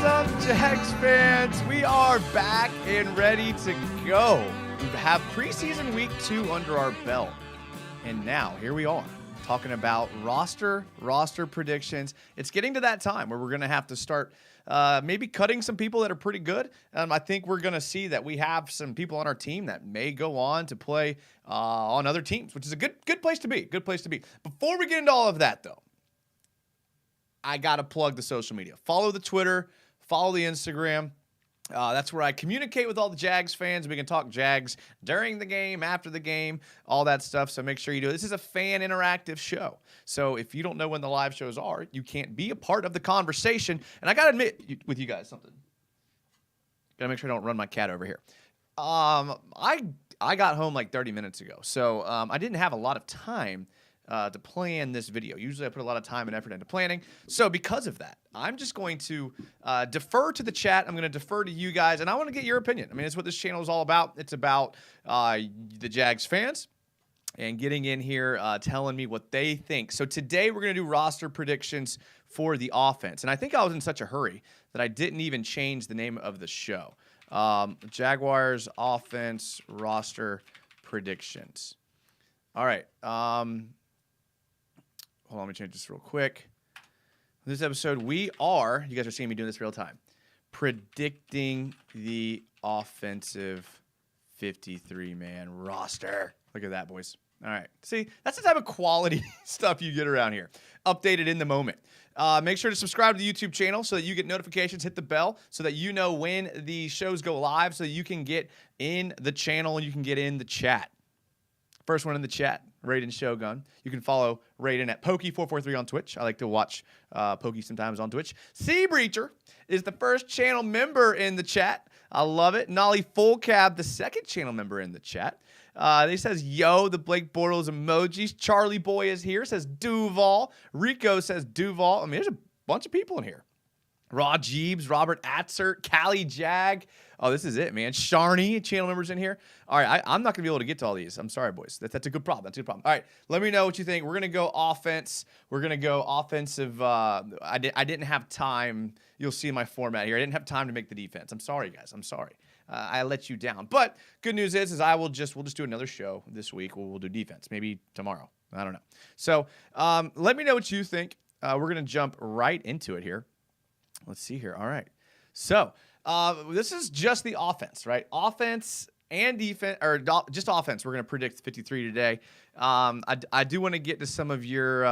up, Jags fans? We are back and ready to go. We have preseason week 2 under our belt. And now, here we are, talking about roster predictions. It's getting to that time where we're going to have to start maybe cutting some people that are pretty good. I think we're going to see that we have some people on our team that may go on to play on other teams, which is a good place to be. Good place to be. Before we get into all of that, though, I got to plug the social media. Follow the Twitter, follow the Instagram. That's where I communicate with all the Jags fans. We can talk Jags during the game, after the game, all that stuff. So make sure you do it. This is a fan interactive show. So if you don't know when the live shows are, you can't be a part of the conversation. And I got to admit with you guys something. Got to make sure I don't run my cat over here. I got home like 30 minutes ago. So I didn't have a lot of time to plan this video. Usually I put a lot of time and effort into planning. So because of that, I'm just going to defer to the chat. I'm going to defer to you guys, and I want to get your opinion. I mean, it's what this channel is all about. It's about the Jags fans and getting in here, telling me what they think. So today we're going to do roster predictions for the offense. And I think I was in such a hurry that I didn't even change the name of the show. Jaguars offense roster predictions. All right. Hold on, let me change this real quick. This episode, you guys are seeing me doing this real time, predicting the offensive 53-man roster. Look at that, boys. All right. See, that's the type of quality stuff you get around here. Updated in the moment. Make sure to subscribe to the YouTube channel so that you get notifications, hit the bell so that you know when the shows go live so that you can get in the channel and you can get in the chat. First one in the chat, Raiden Shogun. You can follow Raiden at Pokey443 on Twitch. I like to watch Pokey sometimes on Twitch. Sea Breacher is the first channel member in the chat. I love it. Nolly Full Cab, the second channel member in the chat. He says, yo, the Blake Bortles emojis. Charlie Boy is here, says Duval. Rico says Duval. I mean, there's a bunch of people in here. Raw Jeebs, Robert Atzert, Callie Jag. Oh, this is it, man. Sharney, channel members in here. All right, I'm not going to be able to get to all these. I'm sorry, boys. That's a good problem. That's a good problem. All right, let me know what you think. We're going to go offense. We're going to go offensive. I didn't have time. You'll see my format here. I didn't have time to make the defense. I'm sorry, guys. I'm sorry. I let you down. But good news is we'll just do another show this week. We'll do defense. Maybe tomorrow. I don't know. So let me know what you think. We're going to jump right into it here. Let's see here. All right. So this is just the offense, right? Offense and defense, or just offense. We're going to predict 53 today. I do want to get to some of your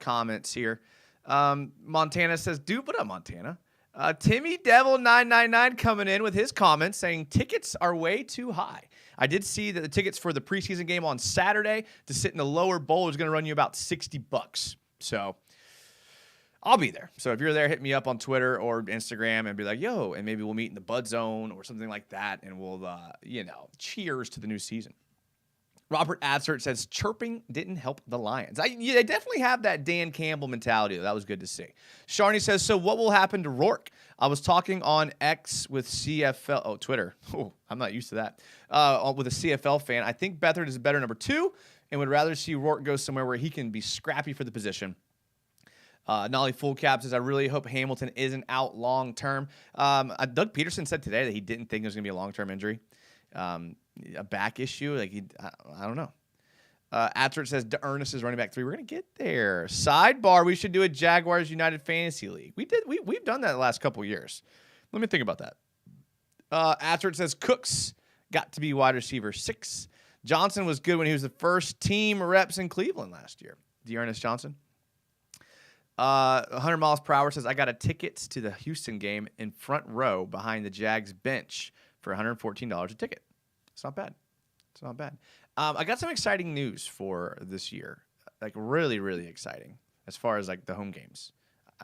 comments here. Montana says, dude, what up, Montana? Timmy Devil 999 coming in with his comments saying tickets are way too high. I did see that the tickets for the preseason game on Saturday to sit in the lower bowl is going to run you about $60. So I'll be there. So if you're there, hit me up on Twitter or Instagram and be like, yo, and maybe we'll meet in the Bud Zone or something like that, and we'll, cheers to the new season. Robert Atzert says, chirping didn't help the Lions. They definitely have that Dan Campbell mentality. That was good to see. Sharney says, so what will happen to Rourke? I was talking on X with CFL. Oh, Twitter. Oh, I'm not used to that. With a CFL fan. I think Beathard is a better number 2 and would rather see Rourke go somewhere where he can be scrappy for the position. Nolly Full Cap says, I really hope Hamilton isn't out long-term. Doug Peterson said today that he didn't think it was going to be a long-term injury. A back issue. I don't know. Atzert says, Ernest is running back 3. We're going to get there. Sidebar, we should do a Jaguars United Fantasy League. We've done that the last couple years. Let me think about that. Atzert says, Cooks got to be wide receiver 6. Johnson was good when he was the first team reps in Cleveland last year. Ernest Johnson. 100 miles per hour says, I got a tickets to the Houston game in front row behind the Jags bench for $114 a ticket. It's not bad. It's not bad. I got some exciting news for this year, like really, really exciting as far as like the home games.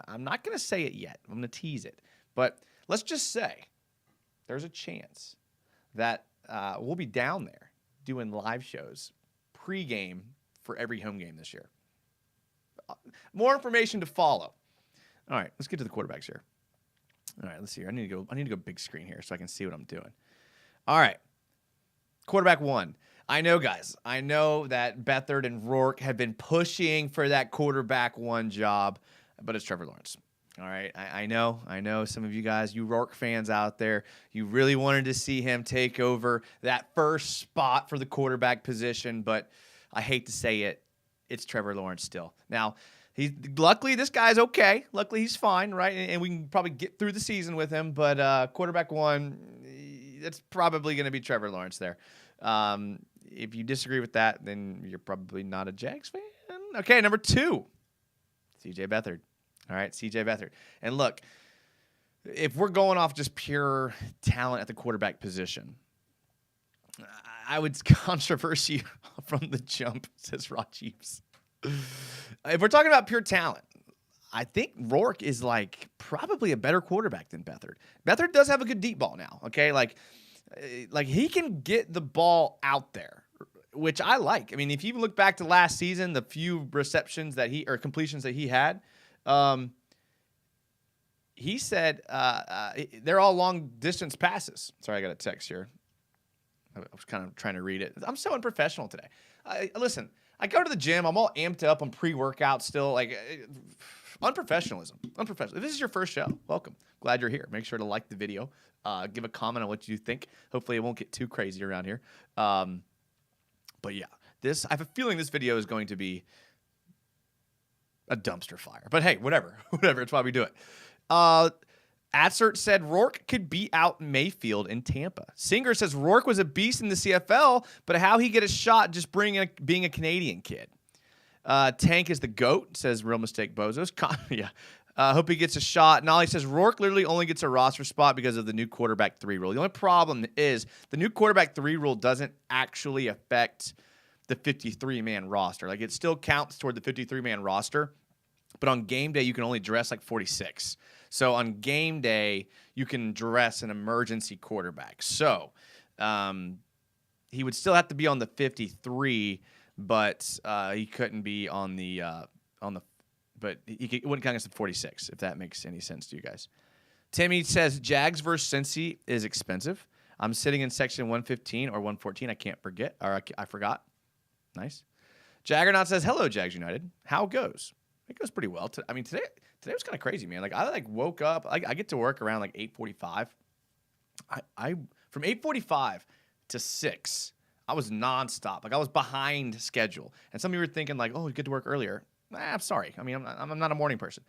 I'm not going to say it yet. I'm going to tease it. But let's just say there's a chance that we'll be down there doing live shows pregame for every home game this year. More information to follow. All right, let's get to the quarterbacks here. All right, let's see here. I need to go big screen here so I can see what I'm doing. All right. Quarterback 1. I know, guys. I know that Beathard and Rourke have been pushing for that quarterback 1 job, but it's Trevor Lawrence. All right, I know some of you guys, you Rourke fans out there, you really wanted to see him take over that first spot for the quarterback position, but I hate to say it, it's Trevor Lawrence still. Now, luckily this guy's okay. Luckily he's fine, right? And we can probably get through the season with him, but quarterback one, it's probably going to be Trevor Lawrence there. If you disagree with that, then you're probably not a Jags fan. Okay, number 2, CJ Beathard. All right, CJ Beathard. And look, if we're going off just pure talent at the quarterback position, I would controversy from the jump, says Rajiv. If we're talking about pure talent, I think Rourke is like probably a better quarterback than Beathard. Beathard does have a good deep ball now, okay? Like he can get the ball out there, which I like. I mean, if you look back to last season, the few receptions that completions that he had, he said they're all long distance passes. Sorry, I got a text here. I was kind of trying to read it. I'm so unprofessional today. Listen, I go to the gym. I'm all amped up. I'm pre-workout still. Like unprofessionalism. Unprofessional. If this is your first show, welcome. Glad you're here. Make sure to like the video. Give a comment on what you think. Hopefully it won't get too crazy around here. But yeah, I have a feeling this video is going to be a dumpster fire. But hey, whatever. Whatever. It's why we do it. Atsert said Rourke could beat out Mayfield in Tampa. Singer says Rourke was a beast in the CFL, but how he get a shot just being a Canadian kid. Tank is the GOAT, says Real Mistake Bozos. Yeah. Hope he gets a shot. Nolly says Rourke literally only gets a roster spot because of the new quarterback 3 rule. The only problem is the new quarterback 3 rule doesn't actually affect the 53-man roster. Like, it still counts toward the 53-man roster, but on game day, you can only dress like 46. So on game day, you can dress an emergency quarterback. So he would still have to be on the 53, but he couldn't be on the but he wouldn't count against the 46, if that makes any sense to you guys. Timmy says Jags versus Cincy is expensive. I'm sitting in section 115 or 114. I can't forget, or I forgot. Nice. Jaggernaut says, hello, Jags United. How goes? It goes pretty well. I mean, today was kind of crazy, man. Like, I woke up. I get to work around like 8:45. I from 8:45 to 6, I was nonstop. Like, I was behind schedule. And some of you were thinking like, oh, you get to work earlier. I'm sorry. I mean, I'm not a morning person.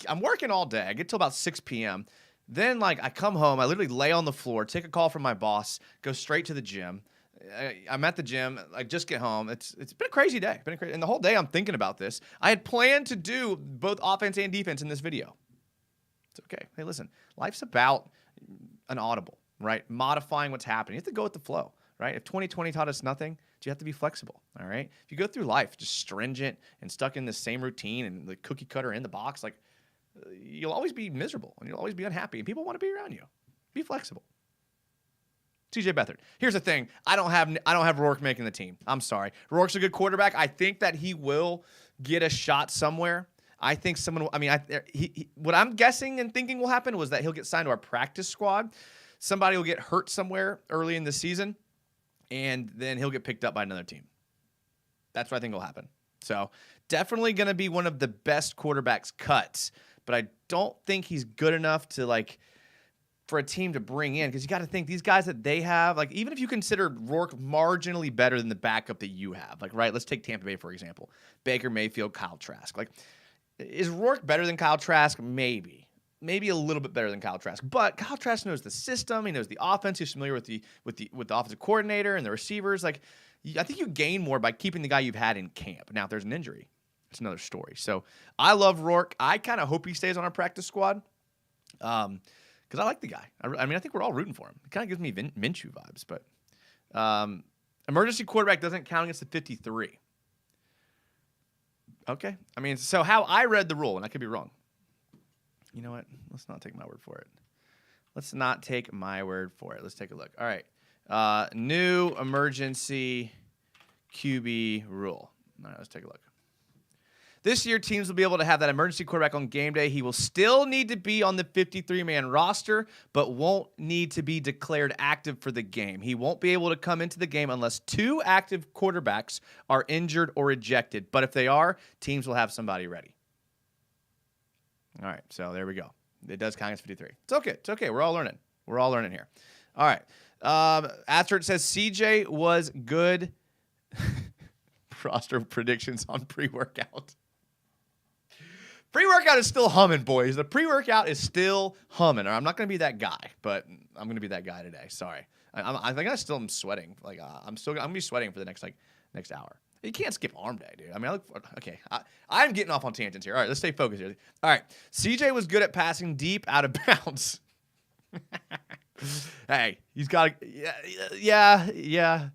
I'm working all day. I get till about 6 p.m. Then, like, I come home. I literally lay on the floor, take a call from my boss, go straight to the gym. I'm at the gym. I just get home. It's been a crazy day. And the whole day I'm thinking about this. I had planned to do both offense and defense in this video. It's okay. Hey, listen, life's about an audible, right? Modifying what's happening. You have to go with the flow, right? If 2020 taught us nothing, you have to be flexible, all right? If you go through life just stringent and stuck in the same routine and the cookie cutter in the box, like, you'll always be miserable and you'll always be unhappy and people want to be around you. Be flexible. CJ Beathard. Here's the thing. I don't have Rourke making the team. I'm sorry. Rourke's a good quarterback. I think that he will get a shot somewhere. I think someone. I mean, what I'm guessing and thinking will happen was that he'll get signed to our practice squad. Somebody will get hurt somewhere early in the season, and then he'll get picked up by another team. That's what I think will happen. So definitely going to be one of the best quarterbacks cuts, but I don't think he's good enough to like. For a team to bring in, because you got to think these guys that they have, like, even if you consider Rourke marginally better than the backup that you have, like, right, let's take Tampa Bay, for example. Baker Mayfield, Kyle Trask. Like, is Rourke better than Kyle Trask? Maybe a little bit better than Kyle Trask, but Kyle Trask knows the system. He knows the offense. He's familiar with the offensive coordinator and the receivers. Like, I think you gain more by keeping the guy you've had in camp. Now, if there's an injury, it's another story. So I love Rourke. I kind of hope he stays on our practice squad. Because I like the guy. I mean, I think we're all rooting for him. It kind of gives me Minshew vibes. But emergency quarterback doesn't count against the 53. Okay. I mean, so how I read the rule, and I could be wrong. You know what? Let's not take my word for it. Let's take a look. All right. New emergency QB rule. All right, let's take a look. This year, teams will be able to have that emergency quarterback on game day. He will still need to be on the 53-man roster, but won't need to be declared active for the game. He won't be able to come into the game unless 2 active quarterbacks are injured or ejected. But if they are, teams will have somebody ready. All right, so there we go. It does count as 53. It's okay. It's okay. We're all learning. We're all learning here. All right. After it says CJ was good. Roster predictions on pre-workout. Pre-workout is still humming, boys. The pre-workout is still humming. I'm not going to be that guy, but I'm going to be that guy today. Sorry. I think I still am sweating. Like I'm going to be sweating for the next hour. You can't skip arm day, dude. I mean, I'm getting off on tangents here. All right, let's stay focused here. All right, CJ was good at passing deep out of bounds. Hey, he's got yeah.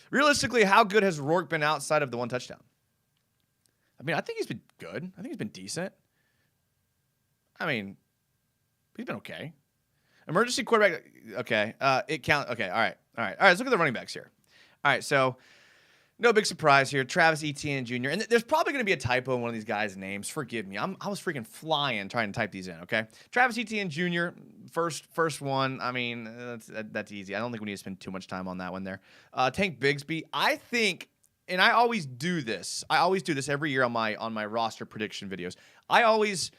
Realistically, how good has Rourke been outside of the one touchdown? I mean, I think he's been good. I think he's been decent. I mean, he's been okay. Emergency quarterback. Okay. It count. Okay. All right. Let's look at the running backs here. All right. So, no big surprise here. Travis Etienne Jr. And there's probably going to be a typo in one of these guys' names. Forgive me. I was freaking flying trying to type these in. Okay. Travis Etienne Jr. First one. I mean, that's easy. I don't think we need to spend too much time on that one there. Tank Bigsby. I think. And I always do this. I always do this every year on my roster prediction videos. I always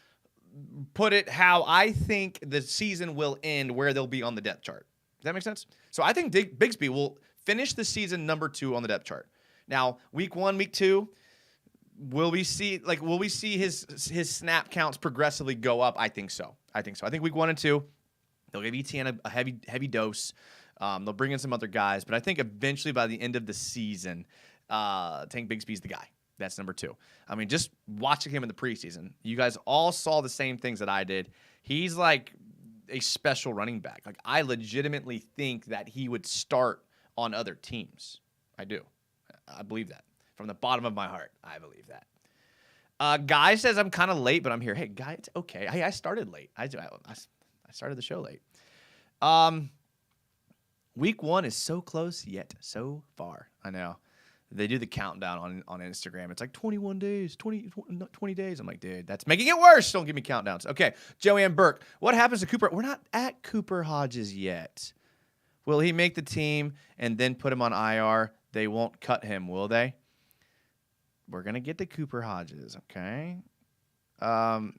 put it how I think the season will end, where they'll be on the depth chart. Does that make sense? So I think Bigsby will finish the season number 2 on the depth chart. Now, week 1, week 2, will we see his snap counts progressively go up? I think so. I think week 1 and 2, they'll give Etienne a heavy dose. They'll bring in some other guys, but I think eventually by the end of the season, Tank Bigsby's the guy. That's number 2. I mean, just watching him in the preseason, you guys all saw the same things that I did. He's like a special running back. Like, I legitimately think that he would start on other teams. I do. I believe that. From the bottom of my heart, I believe that. Guy says I'm kind of late, but I'm here. Hey, Guy, it's okay. I started late. I started the show late. Week 1 is so close, yet so far. I know. They do the countdown on Instagram. It's like 21 days, 20 days. I'm like, dude, that's making it worse. Don't give me countdowns. Okay, Joanne Burke. What happens to Cooper? We're not at Cooper Hodges yet. Will he make the team and then put him on IR? They won't cut him, will they? We're going to get to Cooper Hodges, okay? The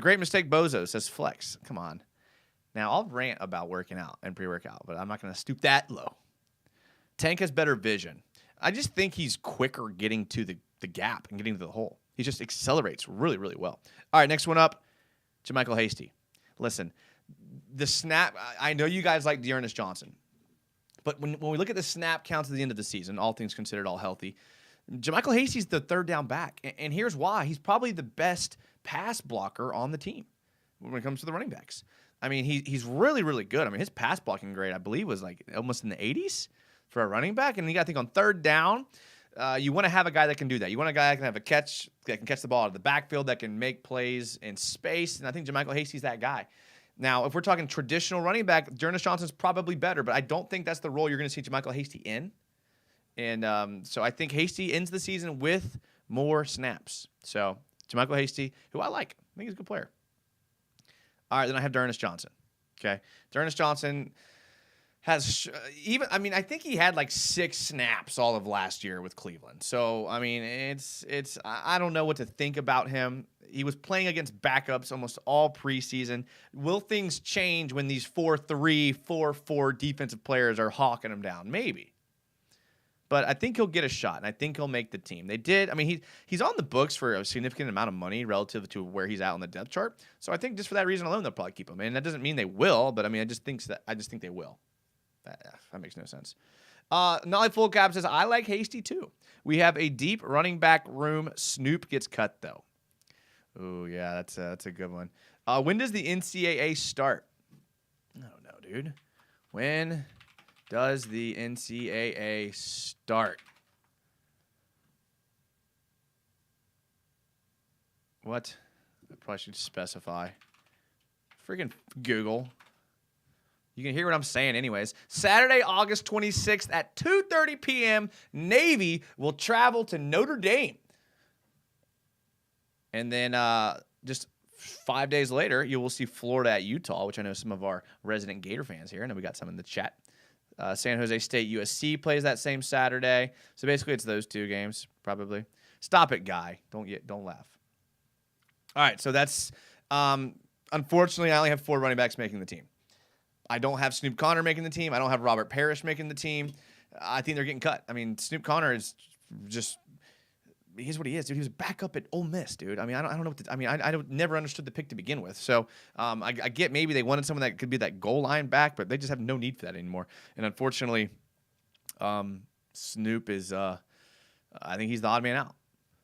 Great Mistake Bozo says flex. Come on. Now, I'll rant about working out and pre-workout, but I'm not going to stoop that low. Tank has better vision. I just think he's quicker getting to the gap and getting to the hole. He just accelerates really, really well. All right, next one up, JaMychal Hasty. Listen, the snap, I know you guys like Dearness Johnson, but when we look at the snap counts at the end of the season, all things considered, all healthy, JaMychal Hasty's the third down back, and here's why. He's probably the best pass blocker on the team when it comes to the running backs. I mean, he's really, really good. I mean, his pass blocking grade, I believe, was like almost in the 80s for a running back. And you got to think on third down, you want to have a guy that can do that. You want a guy that can have a catch, that can catch the ball out of the backfield, that can make plays in space. And I think JaMychal Hasty's that guy. Now, if we're talking traditional running back, Dearness Johnson's probably better, but I don't think that's the role you're going to see JaMychal Hasty in. And so I think Hasty ends the season with more snaps. So JaMychal Hasty, who I like. I think he's a good player. All right, then I have Dearness Johnson. Okay. Dearness Johnson has I think he had like 6 snaps all of last year with Cleveland. So, I mean, I don't know what to think about him. He was playing against backups almost all preseason. Will things change when these 4-3, 4-4 defensive players are hawking him down? Maybe. But I think he'll get a shot, and I think he'll make the team. They did. I mean, he's on the books for a significant amount of money relative to where he's at on the depth chart. So I think just for that reason alone, they'll probably keep him. And that doesn't mean they will, but I mean, I just think they will. That makes no sense. Nolly Full Cap says, I like Hasty too. We have a deep running back room. Snoop gets cut, though. Oh, yeah, that's a good one. When does the NCAA start? I don't know, dude. When does the NCAA start? What? I probably should specify. Freaking Google. You can hear what I'm saying anyways. Saturday, August 26th at 2:30 p.m., Navy will travel to Notre Dame. And then just 5 days later, you will see Florida at Utah, which I know some of our resident Gator fans here. I know we got some in the chat. San Jose State USC plays that same Saturday. So basically it's those 2 games, probably. Stop it, Guy. Don't laugh. All right, so that's unfortunately I only have 4 running backs making the team. I don't have Snoop Conner making the team. I don't have Robert Parrish making the team. I think they're getting cut. I mean, Snoop Conner is just he's what he is, dude. He was back up at Ole Miss, dude. I mean, I don't know what to, I mean, I don't never understood the pick to begin with. So I get maybe they wanted someone that could be that goal line back, but they just have no need for that anymore. And unfortunately, Snoop is I think he's the odd man out.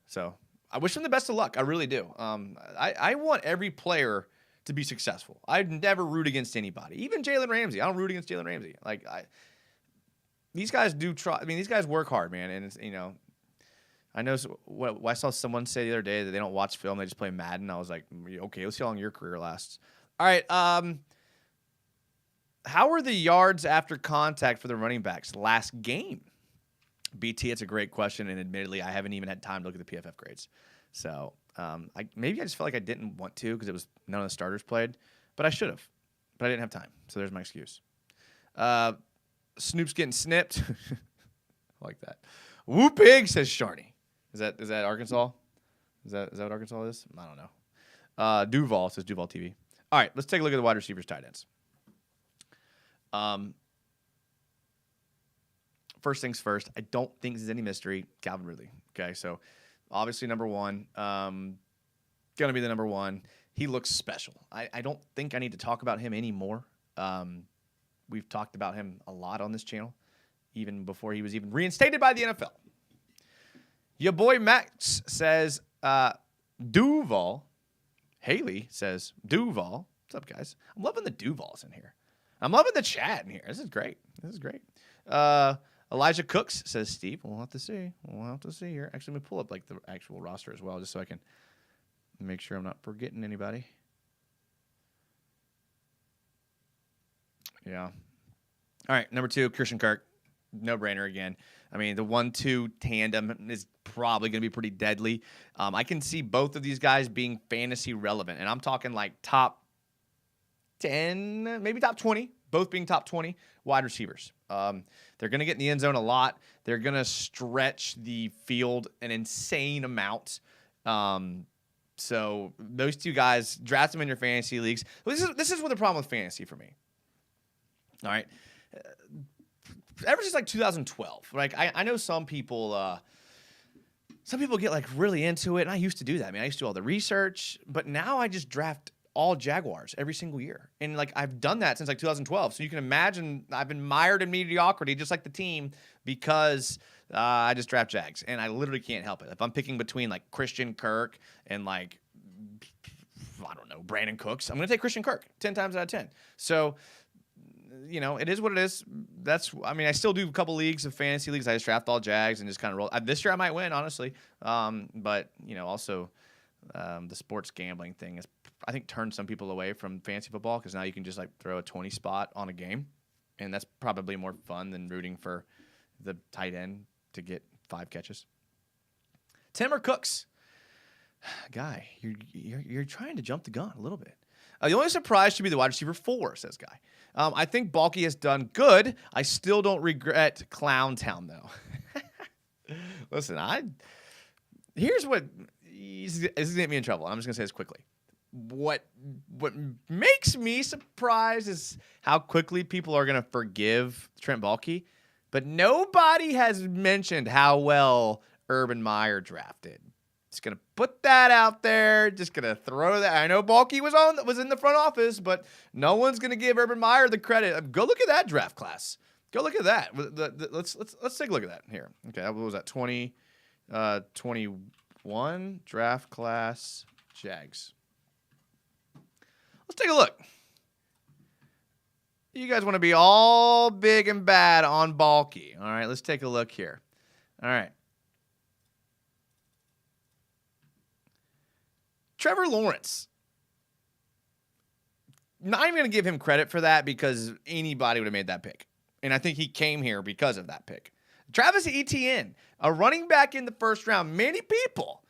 So I wish him the best of luck. I really do. I want every player to be successful. I'd never root against anybody, even Jalen Ramsey. I don't root against Jalen Ramsey. Like these guys do try. I mean, these guys work hard, man. And it's, you know, I know what I saw someone say the other day that they don't watch film; they just play Madden. I was like, okay, let's see how long your career lasts. All right. How are the yards after contact for the running backs last game? BT, it's a great question, and admittedly, I haven't even had time to look at the PFF grades. So maybe I just felt like I didn't want to because it was none of the starters played, but I should have. But I didn't have time, so there's my excuse. Snoop's getting snipped. I like that. Woo pig, says Sharny. Is that Arkansas? Is that what Arkansas is? I don't know. Duval says Duval TV. All right, let's take a look at the wide receivers, tight ends. First things first, I don't think this is any mystery. Calvin Ridley. Okay, so obviously number one. Gonna be the number one. He looks special. I don't think I need to talk about him anymore. We've talked about him a lot on this channel, even before he was even reinstated by the NFL. Your boy Max says Duval. Haley says Duval. What's up, guys? I'm loving the Duvals in here. I'm loving the chat in here. This is great. Elijah Cooks says Steve. We'll have to see. Here. Actually, let me pull up like the actual roster as well, just so I can make sure I'm not forgetting anybody. Yeah. All right, number 2, Christian Kirk. No-brainer again. I mean, the 1-2 tandem is probably going to be pretty deadly. I can see both of these guys being fantasy relevant, and I'm talking like top 10, maybe top 20, both being top 20 wide receivers. They're going to get in the end zone a lot. They're going to stretch the field an insane amount. So those two guys, draft them in your fantasy leagues. This is what the problem with fantasy for me. All right. Ever since like 2012, like I know some people get like really into it, and I used to do that. I mean, I used to do all the research, but now I just draft all Jaguars every single year, and like I've done that since like 2012. So you can imagine I've been mired in mediocrity, just like the team, because I just draft Jags, and I literally can't help it. If I'm picking between like Christian Kirk and like I don't know Brandon Cooks, I'm gonna take Christian Kirk 10 times out of 10. So. You know, it is what it is. I mean, I still do a couple leagues of fantasy leagues. I just draft all Jags and just kind of roll. This year I might win, honestly. But, you know, also the sports gambling thing has, I think, turned some people away from fantasy football because now you can just, like, throw a 20 spot on a game. And that's probably more fun than rooting for the tight end to get 5 catches. Tim or Cooks? Guy, you're trying to jump the gun a little bit. The only surprise should be the wide receiver 4, says Guy. I think Balky has done good. I still don't regret Clown Town, though. Listen, here's what this is going to get me in trouble. I'm just going to say this quickly. What makes me surprised is how quickly people are going to forgive Trent Balky, but nobody has mentioned how well Urban Meyer drafted. Just gonna put that out there. Just gonna throw that. I know Balky was in the front office, but no one's gonna give Urban Meyer the credit. Go look at that draft class. Go look at that. Let's take a look at that here. Okay, what was that? 21 draft class Jags. Let's take a look. You guys want to be all big and bad on Balky. All right, let's take a look here. All right. Trevor Lawrence. Not even going to give him credit for that because anybody would have made that pick. And I think he came here because of that pick. Travis Etienne, a running back in the first round. Many people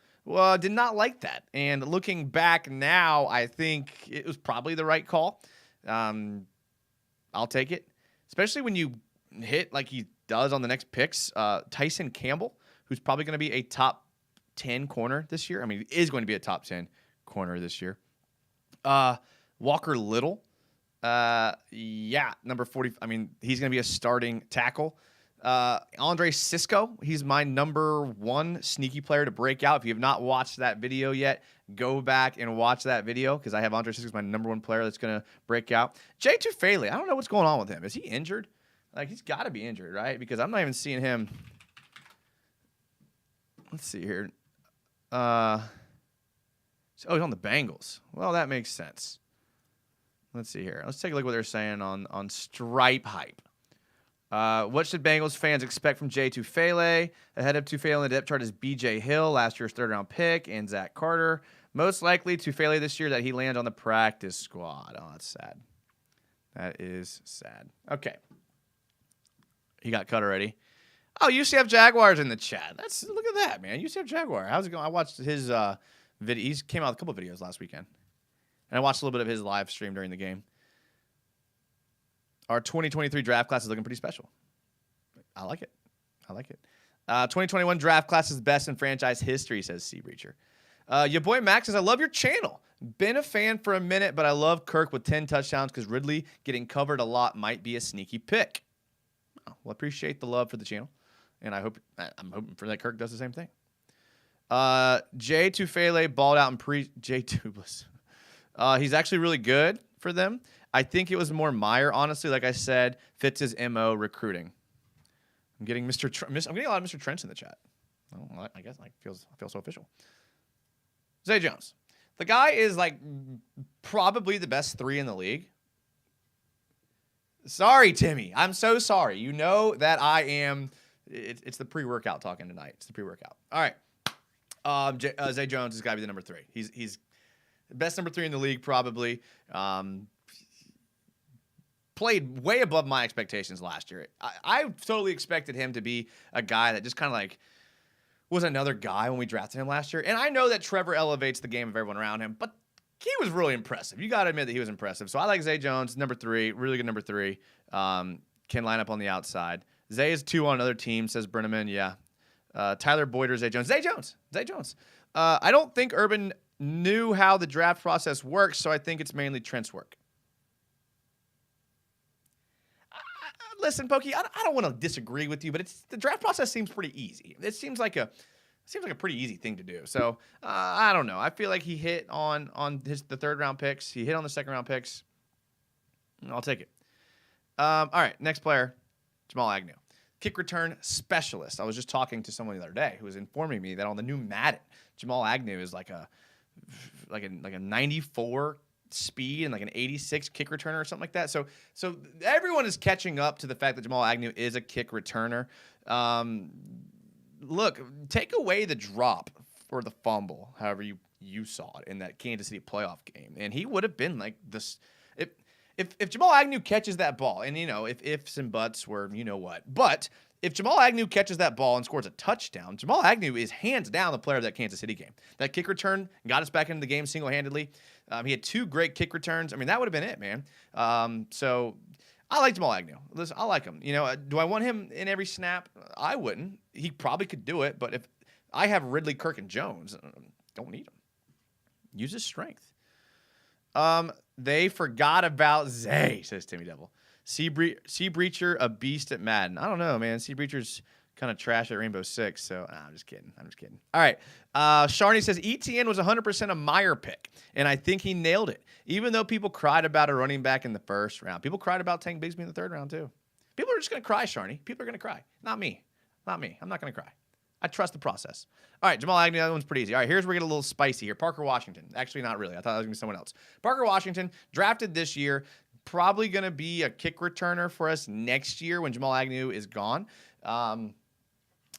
did not like that. And looking back now, I think it was probably the right call. I'll take it. Especially when you hit like he does on the next picks. Tyson Campbell, who's probably going to be a top 10 corner this year. I mean, he is going to be a top 10 corner this year. Walker Little. Number 40. I mean, he's going to be a starting tackle. Andre Cisco, he's my number 1 sneaky player to break out. If you have not watched that video yet, go back and watch that video because I have Andre Cisco as my number 1 player that's going to break out. Jay Tufele, I don't know what's going on with him. Is he injured? Like, he's got to be injured, right? Because I'm not even seeing him. Let's see here. Oh, he's on the Bengals. Well, that makes sense. Let's see here. Let's take a look at what they're saying on Stripe Hype. What should Bengals fans expect from Jay Tufele? Ahead of Tufele on the depth chart is B.J. Hill, last year's third-round pick, and Zach Carter. Most likely Tufele this year that he lands on the practice squad. Oh, that's sad. That is sad. Okay. He got cut already. Oh, UCF Jaguars in the chat. Look at that, man. UCF Jaguar. How's it going? I watched his video. He came out with a couple of videos last weekend. And I watched a little bit of his live stream during the game. Our 2023 draft class is looking pretty special. I like it. 2021 draft class is the best in franchise history, says Sea Breacher. Your boy Max says, I love your channel. Been a fan for a minute, but I love Kirk with 10 touchdowns because Ridley getting covered a lot might be a sneaky pick. Oh, well, appreciate the love for the channel. And I'm hoping for that Kirk does the same thing. Jay Tufele balled out in Jay Tubeless. He's actually really good for them. I think it was more Meyer, honestly. Like I said, fits his MO recruiting. I'm getting I'm getting a lot of Mr. Trent's in the chat. Oh, I guess I feel so official. Zay Jones. The guy is like probably the best 3 in the league. Sorry, Timmy. I'm so sorry. You know that I am. It's the pre-workout talking tonight. It's the pre-workout. All right. Zay Jones has got to be the number 3. He's best number 3 in the league, probably. Played way above my expectations last year. I totally expected him to be a guy that just kind of like was another guy when we drafted him last year. And I know that Trevor elevates the game of everyone around him, but he was really impressive. You got to admit that he was impressive. So I like Zay Jones, number 3, really good number 3. Can line up on the outside. Zay is 2 on another team, says Brenneman. Yeah. Tyler Boyd or Zay Jones. Zay Jones. I don't think Urban knew how the draft process works, so I think it's mainly Trent's work. Listen, Pokey, I don't want to disagree with you, but the draft process seems pretty easy. It seems like a pretty easy thing to do. So I don't know. I feel like he hit on the 3rd round picks. He hit on the 2nd round picks. I'll take it. All right, next player, Jamal Agnew, kick return specialist. I was just talking to someone the other day who was informing me that on the new Madden, Jamal Agnew is like a 94 speed and like an 86 kick returner or something like that. So everyone is catching up to the fact that Jamal Agnew is a kick returner. Look, take away the drop or the fumble, however you saw it in that Kansas City playoff game, and he would have been like this. If Jamal Agnew catches that ball, and if ifs and buts were what, but if Jamal Agnew catches that ball and scores a touchdown, Jamal Agnew is hands down the player of that Kansas City game. That kick return got us back into the game single-handedly. He had 2 great kick returns. I mean, that would have been it, man. So I like Jamal Agnew. Listen, I like him. Do I want him in every snap? I wouldn't. He probably could do it, but if I have Ridley, Kirk, and Jones, don't need him. Use his strength. They forgot about Zay, says Timmy Devil. Sea Breacher, a beast at Madden. I don't know, man. Sea Breacher's kind of trash at Rainbow Six, so I'm just kidding. All right. Sharney says ETN was 100% a Meyer pick, and I think he nailed it. Even though people cried about a running back in the 1st round. People cried about Tank Bigsby in the 3rd round, too. People are just going to cry, Sharney. People are going to cry. Not me. I'm not going to cry. I trust the process. All right, Jamal Agnew, that one's pretty easy. All right, here's where we get a little spicy here. Parker Washington. Actually, not really. I thought that was going to be someone else. Parker Washington, drafted this year, probably going to be a kick returner for us next year when Jamal Agnew is gone.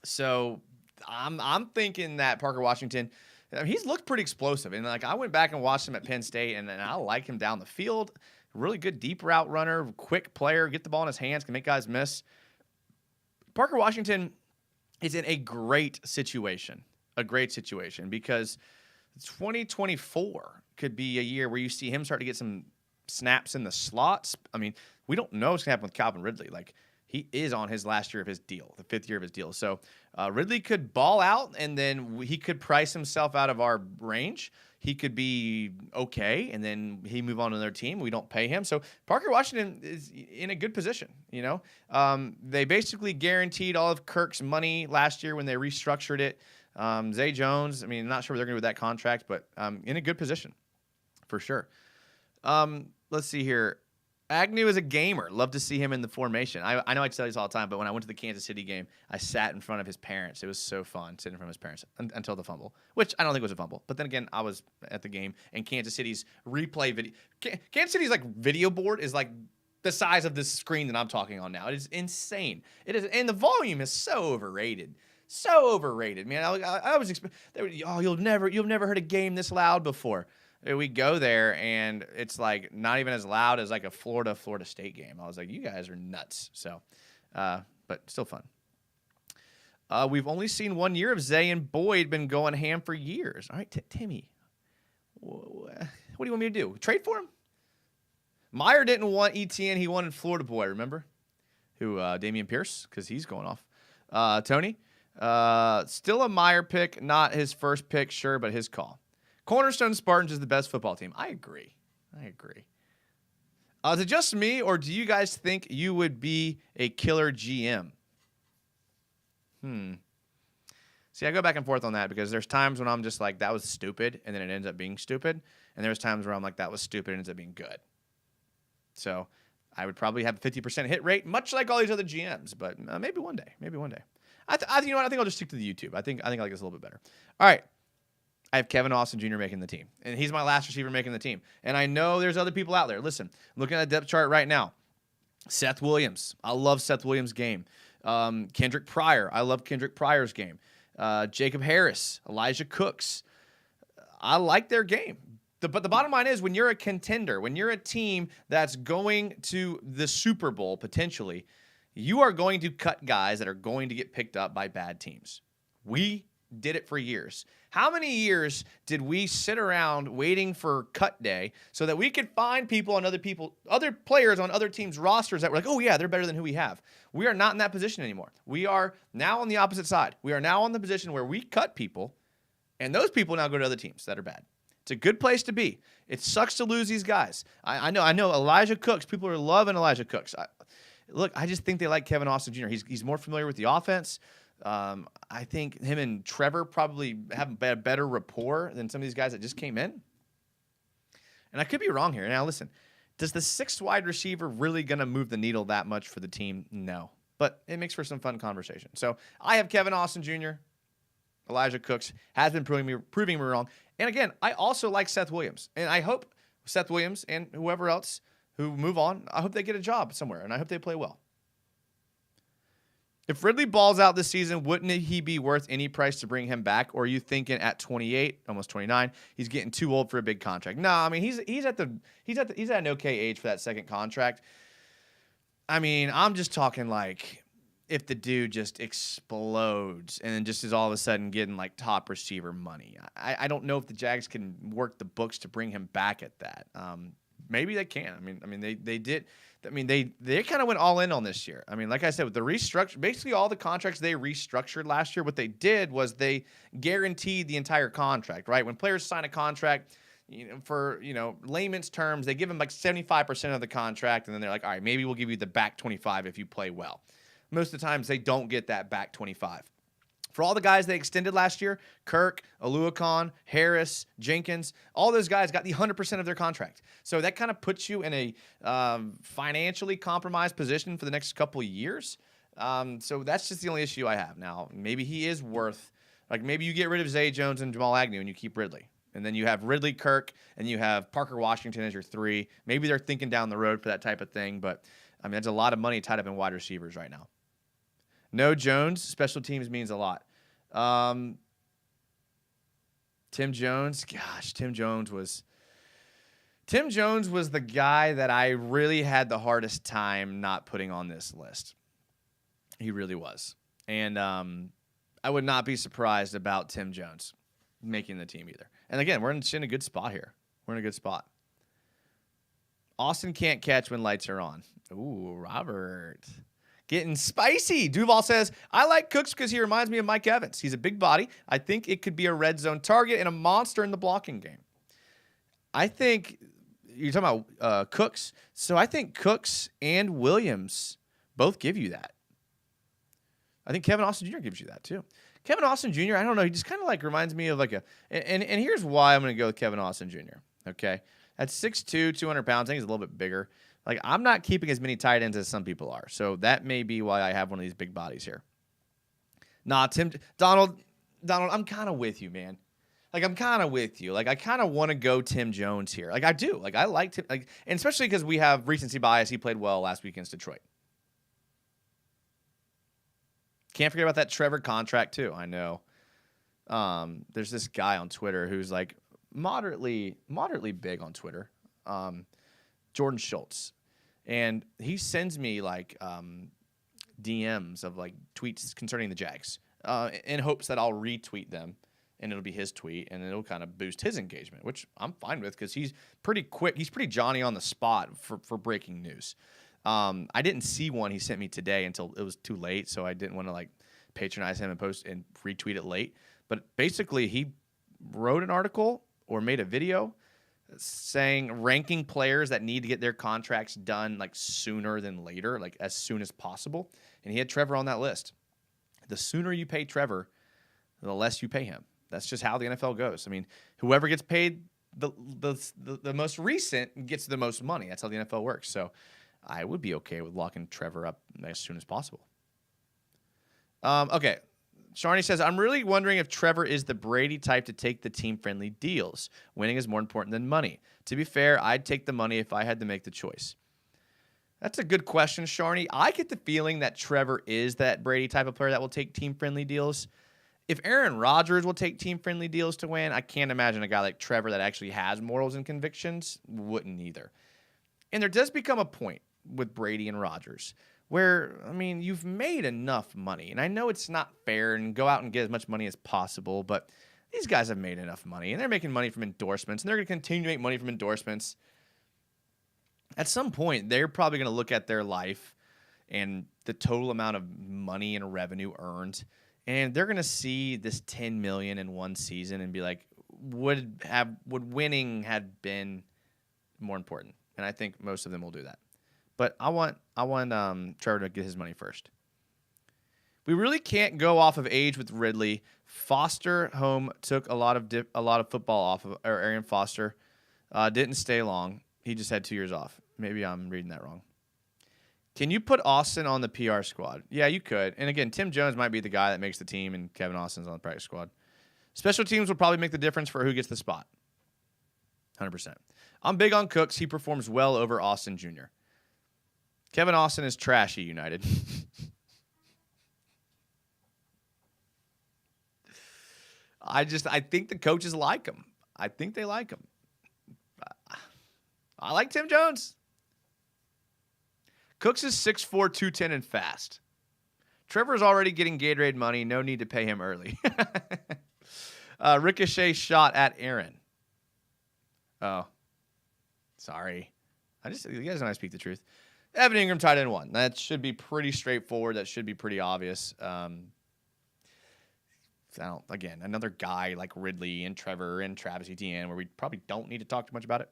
So I'm thinking that Parker Washington, he's looked pretty explosive. And I went back and watched him at Penn State, and I like him down the field. Really good deep route runner, quick player, get the ball in his hands, can make guys miss. Parker Washington is in a great situation because 2024 could be a year where you see him start to get some snaps in the slots. I mean, we don't know what's going to happen with Calvin Ridley. He is on his last year of his deal, the 5th year of his deal. So Ridley could ball out, and then he could price himself out of our range. He could be okay, and then he move on to another team. We don't pay him. So Parker Washington is in a good position, you know. They basically guaranteed all of Kirk's money last year when they restructured it. Zay Jones, I mean, not sure what they're going to do with that contract, but in a good position for sure. Let's see here. Agnew is a gamer. Love to see him in the formation. I know I tell you this all the time, but when I went to the Kansas City game, I sat in front of his parents. It was so fun sitting in front of his parents until the fumble, which I don't think was a fumble. But then again, I was at the game, and Kansas City's replay video. Kansas City's like video board is like the size of this screen that I'm talking on now. It is insane. It is, and the volume is so overrated. So overrated, man. I was you'll never heard a game this loud before. We go there, and it's like not even as loud as like a Florida State game. I was like, you guys are nuts. So, but still fun. We've only seen 1 year of Zay and Boyd been going ham for years. All right, Timmy, what do you want me to do? Trade for him? Meyer didn't want ETN. He wanted Florida Boy, remember? Who, Damian Pierce, because he's going off. Tony, still a Meyer pick, not his first pick, sure, but his call. Cornerstone Spartans is the best football team. I agree. Is it just me, or do you guys think you would be a killer GM? See, I go back and forth on that because there's times when I'm just like, that was stupid, and then it ends up being stupid. And there's times where I'm like, that was stupid, and it ends up being good. So I would probably have a 50% hit rate, much like all these other GMs, but maybe one day. You know what? I think I'll just stick to the YouTube. I think I like this a little bit better. All right. I have Kevin Austin Jr. making the team, and he's my last receiver making the team. And I know there's other people out there. Listen, I'm looking at the depth chart right now. Seth Williams. I love Seth Williams' game. Kendrick Pryor. I love Kendrick Pryor's game. Jacob Harris. Elijah Cooks. I like their game. But the bottom line is when you're a contender, when you're a team that's going to the Super Bowl potentially, you are going to cut guys that are going to get picked up by bad teams. We did it for years. How many years did we sit around waiting for cut day so that we could find people on other players on other teams' rosters that were like, oh yeah, they're better than who we have. We are not in that position anymore. We are now on the opposite side. We are now on the position where we cut people, and those people now go to other teams that are bad. It's a good place to be. It sucks to lose these guys. I know Elijah Cooks. People are loving Elijah Cooks. I just think they like Kevin Austin Jr. He's more familiar with the offense. I think him and Trevor probably have a better rapport than some of these guys that just came in. And I could be wrong here. Now, listen, does the 6th wide receiver really going to move the needle that much for the team? No. But it makes for some fun conversation. So I have Kevin Austin Jr., Elijah Cooks has been proving me wrong. And again, I also like Seth Williams. And I hope Seth Williams and whoever else who move on, I hope they get a job somewhere, and I hope they play well. If Ridley balls out this season, wouldn't he be worth any price to bring him back? Or are you thinking at 28, almost 29, he's getting too old for a big contract? No, I mean he's at an okay age for that second contract. I mean, I'm just talking like if the dude just explodes and then just is all of a sudden getting like top receiver money. I don't know if the Jags can work the books to bring him back at that. Maybe they can. I mean they did. I mean, they kind of went all in on this year. I mean, like I said, with the restructure, basically all the contracts they restructured last year, what they did was they guaranteed the entire contract, right? When players sign a contract, for layman's terms, they give them like 75% of the contract, and then they're like, all right, maybe we'll give you the back 25 if you play well. Most of the times, they don't get that back 25. For all the guys they extended last year, Kirk, Oluokun, Harris, Jenkins, all those guys got the 100% of their contract. So that kind of puts you in a financially compromised position for the next couple of years. So that's just the only issue I have. Now, maybe he is worth, like maybe you get rid of Zay Jones and Jamal Agnew and you keep Ridley. And then you have Ridley, Kirk, and you have Parker Washington as your 3. Maybe they're thinking down the road for that type of thing. But, I mean, that's a lot of money tied up in wide receivers right now. No Jones, special teams means a lot. Tim Jones, gosh, Tim Jones was the guy that I really had the hardest time not putting on this list. He really was. And I would not be surprised about Tim Jones making the team either. And again, we're in a good spot here. We're in a good spot. Austin can't catch when lights are on. Ooh, Robert. Getting spicy. Duval says, I like Cooks because he reminds me of Mike Evans. He's a big body. I think it could be a red zone target and a monster in the blocking game. I think you're talking about Cooks. So I think Cooks and Williams both give you that. I think Kevin Austin Jr. gives you that too. Kevin Austin Jr., I don't know. He just kind of like reminds me of like a – and here's why I'm going to go with Kevin Austin Jr., okay? At 6'2", 200 pounds, I think he's a little bit bigger. Like, I'm not keeping as many tight ends as some people are. So that may be why I have one of these big bodies here. Nah, Donald, I'm kind of with you, man. Like, I'm kind of with you. Like, I kind of want to go Tim Jones here. Like, I do. Like, I like Tim. Like, and especially because we have recency bias. He played well last week against Detroit. Can't forget about that Trevor contract, too. I know. There's this guy on Twitter who's, like, moderately big on Twitter. Jordan Schultz. And he sends me like DMs of like tweets concerning the Jags in hopes that I'll retweet them and it'll be his tweet and it'll kind of boost his engagement, which I'm fine with because he's pretty quick. He's pretty Johnny on the spot for breaking news. I didn't see one he sent me today until it was too late, so I didn't want to like patronize him and post and retweet it late. But basically he wrote an article or made a video saying ranking players that need to get their contracts done like sooner than later, like as soon as possible. And he had Trevor on that list. The sooner you pay Trevor, the less you pay him. That's just how the NFL goes. I mean, whoever gets paid the most recent gets the most money. That's how the NFL works. So I would be okay with locking Trevor up as soon as possible. Okay. Sharney says, I'm really wondering if Trevor is the Brady type to take the team-friendly deals. Winning is more important than money. To be fair, I'd take the money if I had to make the choice. That's a good question, Sharney. I get the feeling that Trevor is that Brady type of player that will take team-friendly deals. If Aaron Rodgers will take team-friendly deals to win, I can't imagine a guy like Trevor that actually has morals and convictions wouldn't either. And there does become a point with Brady and Rodgers where, I mean, you've made enough money. And I know it's not fair and go out and get as much money as possible, but these guys have made enough money. And they're making money from endorsements. And they're going to continue to make money from endorsements. At some point, they're probably going to look at their life and the total amount of money and revenue earned. And they're going to see this $10 million in one season and be like, would winning have been more important? And I think most of them will do that. But I want Trevor to get his money first. We really can't go off of age with Ridley. Foster home took a lot of football off of, or Arian Foster didn't stay long. He just had 2 years off. Maybe I'm reading that wrong. Can you put Austin on the PR squad? Yeah, you could. And again, Tim Jones might be the guy that makes the team, and Kevin Austin's on the practice squad. Special teams will probably make the difference for who gets the spot. 100%. I'm big on Cooks. He performs well over Austin Jr. Kevin Austin is trashy, United. I think the coaches like him. I think they like him. I like Tim Jones. Cooks is 6'4", 210, and fast. Trevor's already getting Gatorade money. No need to pay him early. Ricochet shot at Aaron. Oh. Sorry. You guys know I speak the truth. Evan Ingram tight end 1. That should be pretty straightforward. That should be pretty obvious. Again, another guy like Ridley and Trevor and Travis Etienne where we probably don't need to talk too much about it.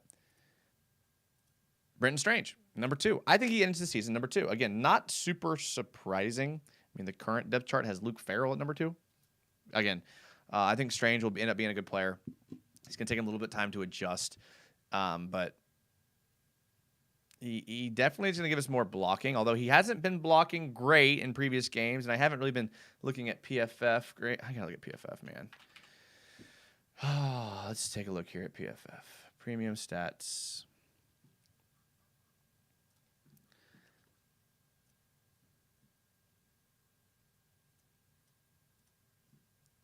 Brenton Strange, number 2. I think he ends the season number 2. Again, not super surprising. I mean, the current depth chart has Luke Farrell at number 2. Again, I think Strange will end up being a good player. It's going to take him a little bit of time to adjust. But he definitely is going to give us more blocking, although he hasn't been blocking great in previous games, and I haven't really been looking at PFF. Great. I got to look at PFF, man. Let's take a look here at PFF. Premium stats.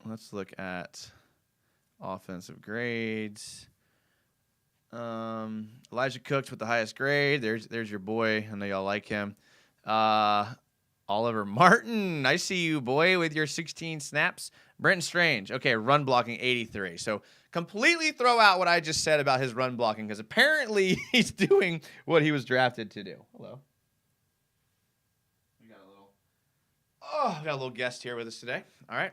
Let's look at offensive grades. Elijah Cooks with the highest grade. There's your boy. I know y'all like him. Oliver Martin. I see you, boy, with your 16 snaps. Brenton Strange. Okay, run blocking 83. So completely throw out what I just said about his run blocking because apparently he's doing what he was drafted to do. Hello. We got a little Oh, we got a little guest here with us today. All right.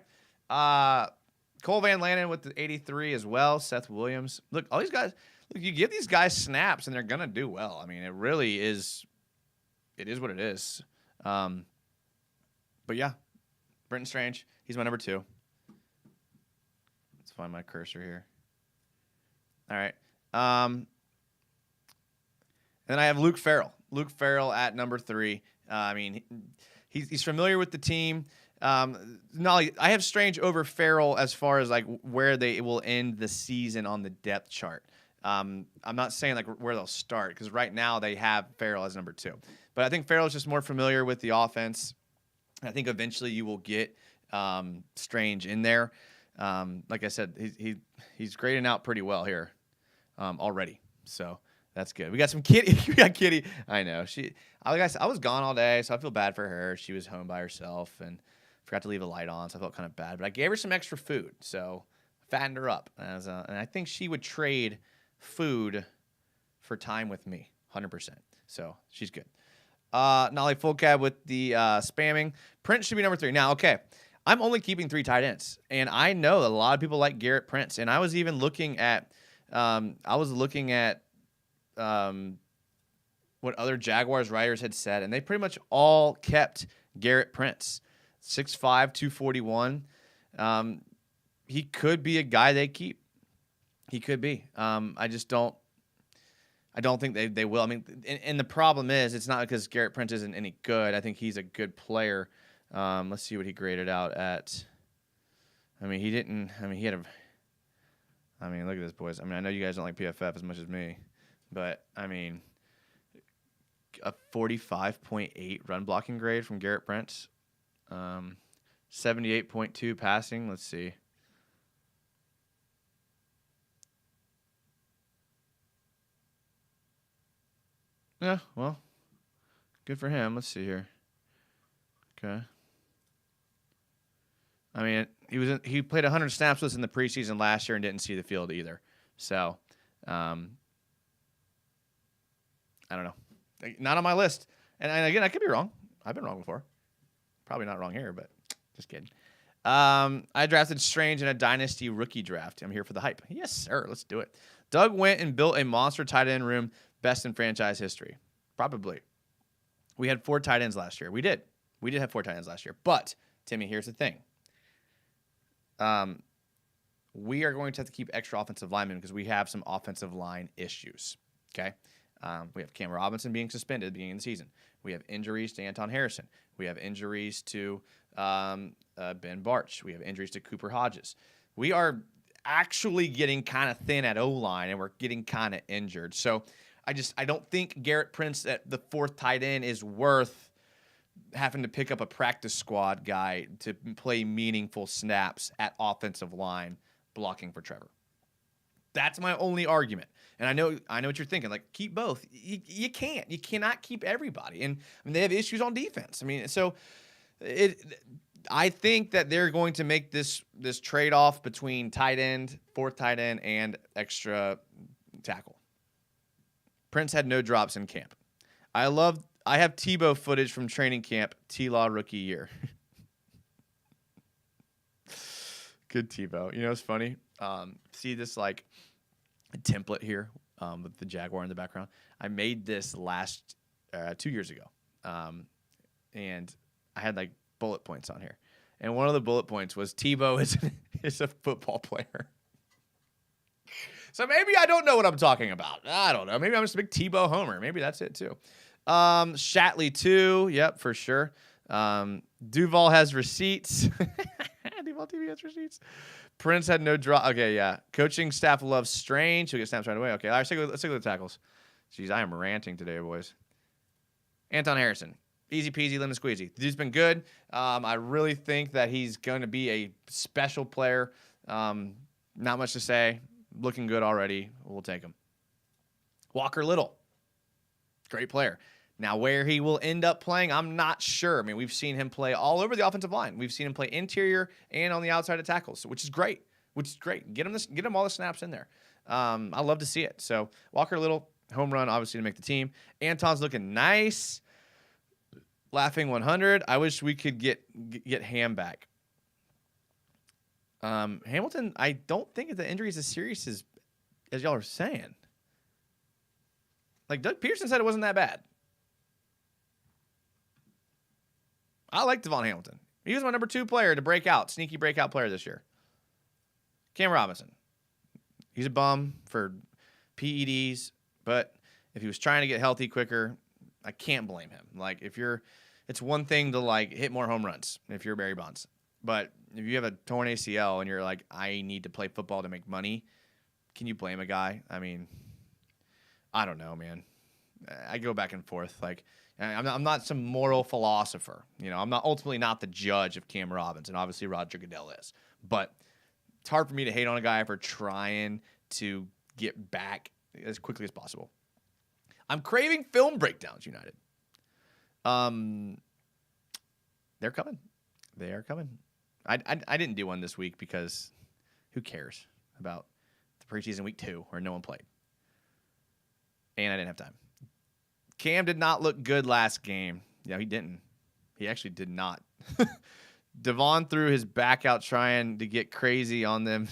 Cole Van Lannon with the 83 as well. Seth Williams. Look, all these guys. Look, you give these guys snaps and they're gonna do well. I mean, it really is. It is what it is. But yeah, Brenton Strange. He's my number 2. Let's find my cursor here. All right. And then I have Luke Farrell. Luke Farrell at number 3. I mean, he's familiar with the team. I have Strange over Farrell as far as like where they will end the season on the depth chart. I'm not saying like where they'll start because right now they have Farrell as number 2, but I think Farrell's just more familiar with the offense. I think eventually you will get Strange in there. Like I said, he's grading out pretty well here already, so that's good. We got some Kitty. We got Kitty. I know I was gone all day, so I feel bad for her. She was home by herself and forgot to leave a light on, so I felt kind of bad. But I gave her some extra food, so fattened her up. And I think she would trade food for time with me, 100%. So she's good. Nolly Full Cab with the spamming. Prince should be number 3. Now, okay, I'm only keeping 3 tight ends, and I know a lot of people like Garrett Prince. And I was even looking at what other Jaguars writers had said, and they pretty much all kept Garrett Prince. 6'5", 241. He could be a guy they keep. He could be. I don't think they will. I mean, and the problem is it's not because Garrett Prince isn't any good. I think he's a good player. Let's see what he graded out at. I mean, he didn't. I mean, he had a. I mean, look at this, boys. I mean, I know you guys don't like PFF as much as me, but I mean, a 45.8 run blocking grade from Garrett Prince. 78.2 passing. Let's see. Yeah, well, good for him. Let's see here. Okay. I mean, he played 100 snaps with us in the preseason last year and didn't see the field either. So, I don't know. Not on my list. And again, I could be wrong. I've been wrong before. Probably not wrong here, but just kidding. I drafted Strange in a dynasty rookie draft. I'm here for the hype. Yes, sir. Let's do it. Doug went and built a monster tight end room, best in franchise history. Probably. We had 4 tight ends last year. We did. We did have 4 tight ends last year. But, Timmy, here's the thing. We are going to have to keep extra offensive linemen because we have some offensive line issues. Okay? We have Cam Robinson being suspended at the beginning of the season. We have injuries to Anton Harrison. We have injuries to Ben Barch. We have injuries to Cooper Hodges. We are actually getting kind of thin at O-line, and we're getting kind of injured. So I don't think Garrett Prince at the 4th tight end is worth having to pick up a practice squad guy to play meaningful snaps at offensive line blocking for Trevor. That's my only argument. And I know what you're thinking. Like, keep both. You can't. You cannot keep everybody. And I mean, they have issues on defense. I mean, so I think that they're going to make this trade-off between tight end, 4th tight end, and extra tackle. Prince had no drops in camp. I have Tebow footage from training camp, T-Law rookie year. Good Tebow. You know what's funny? See this like a template here with the Jaguar in the background. I made this 2 years ago, and I had like bullet points on here. And one of the bullet points was Tebow is a football player. So maybe I don't know what I'm talking about. I don't know. Maybe I'm just a big Tebow homer. Maybe that's it too. Shatley too. Yep, for sure. Duval has receipts. Duval TV has receipts. Prince had no draw. Okay, yeah. Coaching staff loves Strange. He'll get snaps right away. Okay, let's take a look at the tackles. Jeez, I am ranting today, boys. Anton Harrison. Easy peasy, lemon squeezy. The dude's been good. I really think that he's going to be a special player. Not much to say. Looking good already. We'll take him. Walker Little. Great player. Now, where he will end up playing, I'm not sure. I mean, we've seen him play all over the offensive line. We've seen him play interior and on the outside of tackles, which is great. Get him all the snaps in there. I love to see it. So, Walker Little, home run, obviously, to make the team. Anton's looking nice. Laughing 100. I wish we could get Ham back. Hamilton, I don't think the injury is as serious as y'all are saying. Like Doug Peterson said, it wasn't that bad. I like Devon Hamilton. He was my number 2 player to break out, sneaky breakout player this year. Cam Robinson. He's a bum for PEDs, but if he was trying to get healthy quicker, I can't blame him. Like it's one thing to like hit more home runs if you're Barry Bonds, but if you have a torn ACL and you're like, I need to play football to make money, can you blame a guy? I mean, I don't know, man. I go back and forth. Like, I'm not some moral philosopher. I'm not ultimately not the judge of Cam Robinson. Obviously, Roger Goodell is. But it's hard for me to hate on a guy for trying to get back as quickly as possible. I'm craving film breakdowns, United. They're coming. They are coming. I didn't do one this week because who cares about the preseason week 2 where no one played. And I didn't have time. Cam did not look good last game. Yeah, he didn't. He actually did not. Devon threw his back out trying to get crazy on them.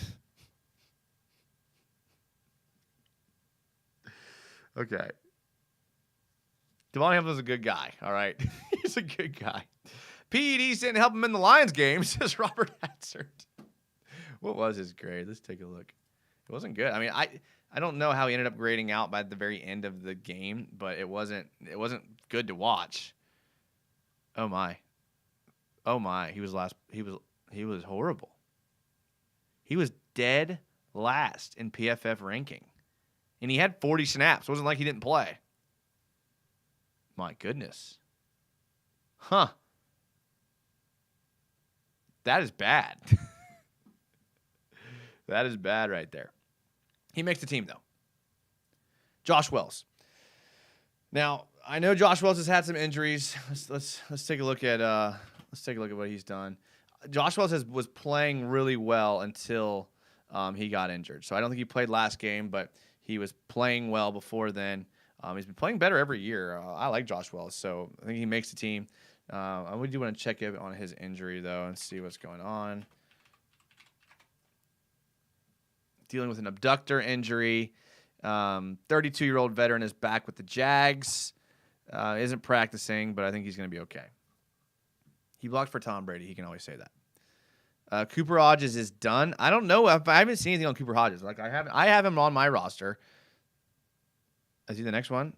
Okay. Devon Hamilton's a good guy, all right? He's a good guy. PEDs didn't help him in the Lions game, says Robert Hatzert. What was his grade? Let's take a look. It wasn't good. I mean, I don't know how he ended up grading out by the very end of the game, but it wasn't good to watch. Oh my. He was horrible. He was dead last in PFF ranking. And he had 40 snaps. It wasn't like he didn't play. My goodness. Huh. That is bad. That is bad right there. He makes the team, though. Josh Wells. Now, I know Josh Wells has had some injuries. Let's take a look at what he's done. Josh Wells was playing really well until he got injured. So I don't think he played last game, but he was playing well before then. He's been playing better every year. I like Josh Wells, so I think he makes the team. I do want to check in on his injury, though, and see what's going on. Dealing with an abductor injury. 32-year-old veteran is back with the Jags. Isn't practicing, but I think he's going to be okay. He blocked for Tom Brady. He can always say that. Cooper Hodges is done. I don't know. I haven't seen anything on Cooper Hodges. Like I have him on my roster. Is he the next one?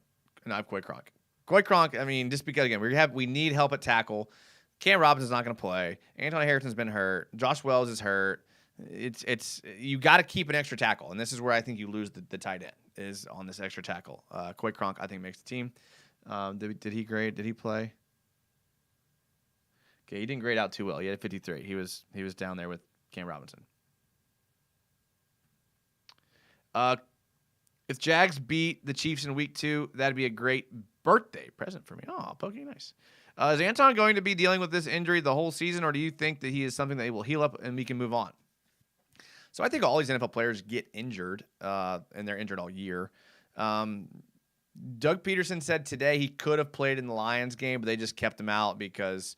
No, I have Coy Cronk. Coy Cronk, I mean, just because, again, we need help at tackle. Cam Robinson's not going to play. Anton Harrison's been hurt. Josh Wells is hurt. It's you got to keep an extra tackle, and this is where I think you lose the tight end is on this extra tackle. Coy Cronk, I think, makes the team. Did he grade? Did he play? Okay, he didn't grade out too well. He had 53. He was down there with Cam Robinson. If Jags beat the Chiefs in week 2, that'd be a great birthday present for me. Oh, Pokey, nice. Is Anton going to be dealing with this injury the whole season, or do you think that he is something that will heal up and we can move on? So I think all these NFL players get injured, and they're injured all year. Doug Peterson said today he could have played in the Lions game, but they just kept him out because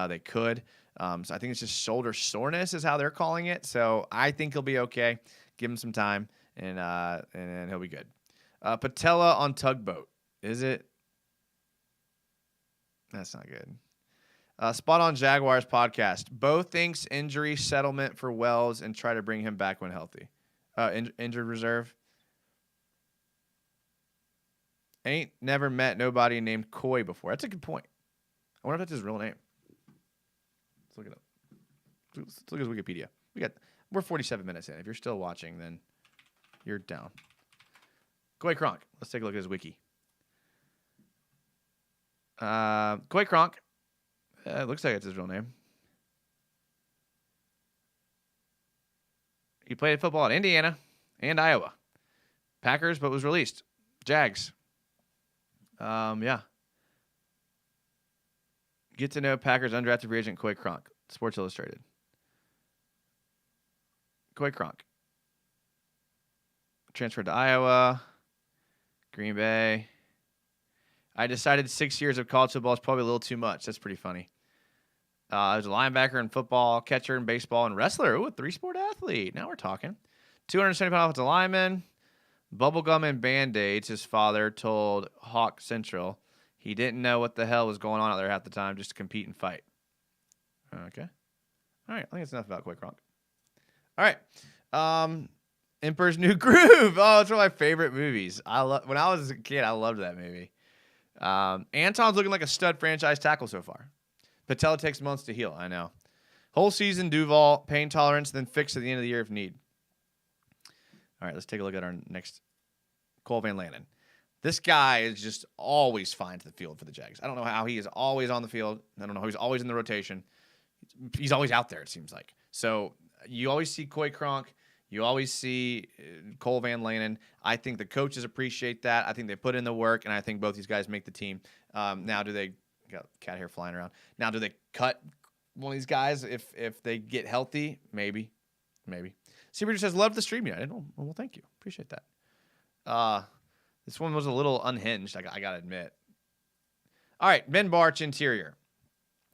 they could. So I think it's just shoulder soreness is how they're calling it. So I think he'll be okay. Give him some time, and he'll be good. Patella on tugboat. Is it? That's not good. Spot on Jaguars podcast. Bo thinks injury settlement for Wells and try to bring him back when healthy. Injured reserve. Ain't never met nobody named Coy before. That's a good point. I wonder if that's his real name. Let's look it up. Let's look at his Wikipedia. We're 47 minutes in. If you're still watching, then you're down. Coy Cronk. Let's take a look at his wiki. Coy Cronk. It looks like it's his real name. He played football at Indiana and Iowa. Packers, but was released. Jags. Yeah. Get to know Packers undrafted free agent Coy Cronk. Sports Illustrated. Coy Cronk. Transferred to Iowa. Green Bay. I decided 6 years of college football is probably a little too much. That's pretty funny. I was a linebacker in football, catcher in baseball, and wrestler. Ooh, a 3-sport athlete. Now we're talking. 270-pound offensive lineman, bubblegum and Band-Aids, his father told Hawk Central. He didn't know what the hell was going on out there half the time just to compete and fight. Okay. All right. I think that's enough about Coy Cronk. All right. Emperor's New Groove. Oh, it's one of my favorite movies. When I was a kid, I loved that movie. Anton's looking like a stud franchise tackle so far. Patella takes months to heal. I know. Whole season, Duval, pain tolerance, then fix at the end of the year if need. All right, let's take a look at our next. Cole Van Lannon. This guy is just always finds the field for the Jags. I don't know how he is always on the field. I don't know how he's always in the rotation. He's always out there, it seems like. So you always see Coy Cronk. You always see Cole Van Lannon. I think the coaches appreciate that. I think they put in the work, and I think both these guys make the team. Now, do they got cat hair flying around? Now, do they cut one of these guys if they get healthy? Maybe. Seabreeder says, love the stream. Yeah, well, thank you. Appreciate that. This one was a little unhinged, I got to admit. All right, Ben Barch, interior.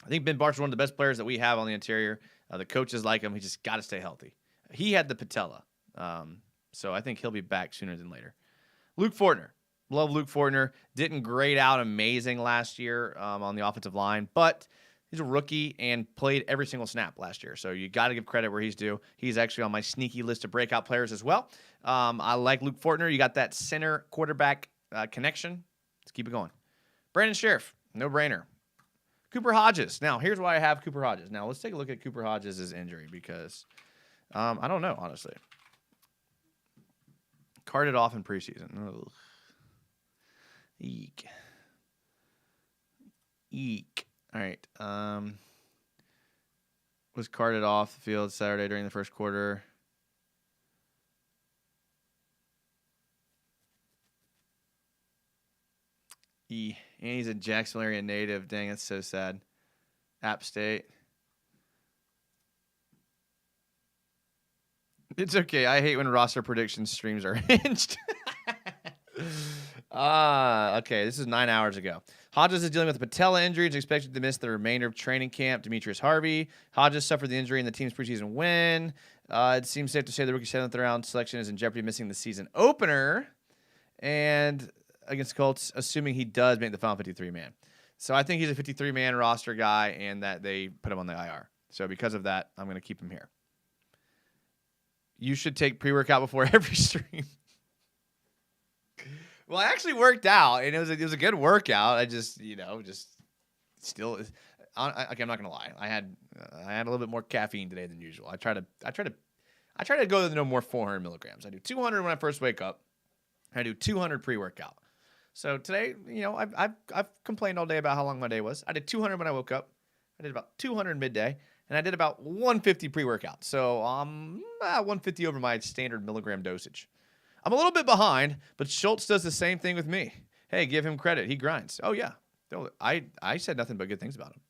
I think Ben Barch is one of the best players that we have on the interior. The coaches like him. He just got to stay healthy. He had the patella, so I think he'll be back sooner than later. Luke Fortner. Love Luke Fortner. Didn't grade out amazing last year on the offensive line, but he's a rookie and played every single snap last year. So you got to give credit where he's due. He's actually on my sneaky list of breakout players as well. I like Luke Fortner. You got that center quarterback connection. Let's keep it going. Brandon Sheriff. No brainer. Cooper Hodges. Now, here's why I have Cooper Hodges. Now, let's take a look at Cooper Hodges' injury because I don't know, honestly. Carted off in preseason. Ugh. Eek. All right. Was carted off the field Saturday during the first quarter. And he's a Jacksonville area native. Dang, that's so sad. App State. It's okay. I hate when roster prediction streams are hinged. Okay, this is 9 hours ago. Hodges is dealing with a patella injury. Is expected to miss the remainder of training camp. Demetrius Harvey. Hodges suffered the injury in the team's preseason win. It seems safe to say the rookie 7th round selection is in jeopardy of missing the season opener. And against the Colts, assuming he does make the final 53-man. So I think he's a 53-man roster guy and that they put him on the IR. So because of that, I'm going to keep him here. You should take pre-workout before every stream. Well, I actually worked out, and it was a good workout. I just, still. Okay, I'm not gonna lie. I had a little bit more caffeine today than usual. I try to go to no more 400 milligrams. I do 200 when I first wake up. I do 200 pre-workout. So today, I've complained all day about how long my day was. I did 200 when I woke up. I did about 200 midday, and I did about 150 pre-workout. So 150 over my standard milligram dosage. I'm a little bit behind, but Schultz does the same thing with me. Hey, give him credit. He grinds. Oh, yeah. I said nothing but good things about him,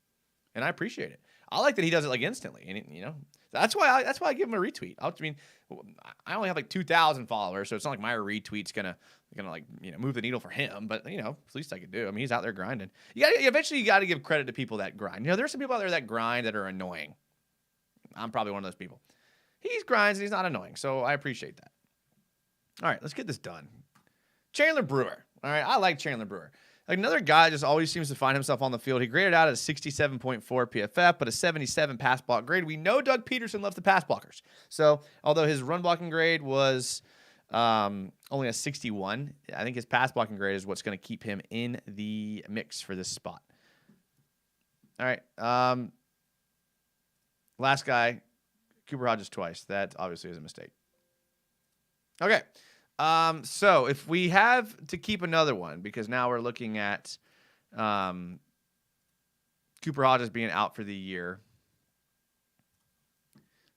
and I appreciate it. I like that he does it like instantly, and that's why I give him a retweet. I only have like 2,000 followers, so it's not like my retweet's gonna move the needle for him. But at least I could do. I mean, he's out there grinding. Eventually you got to give credit to people that grind. There's some people out there that grind that are annoying. I'm probably one of those people. He grinds and he's not annoying, so I appreciate that. All right, let's get this done. Chandler Brewer. All right, I like Chandler Brewer. Another guy just always seems to find himself on the field. He graded out at a 67.4 PFF, but a 77 pass block grade. We know Doug Peterson loves the pass blockers. So, although his run blocking grade was only a 61, I think his pass blocking grade is what's going to keep him in the mix for this spot. All right. Last guy, Cooper Hodges twice. That obviously is a mistake. Okay. So if we have to keep another one, because now we're looking at Cooper Hodges being out for the year.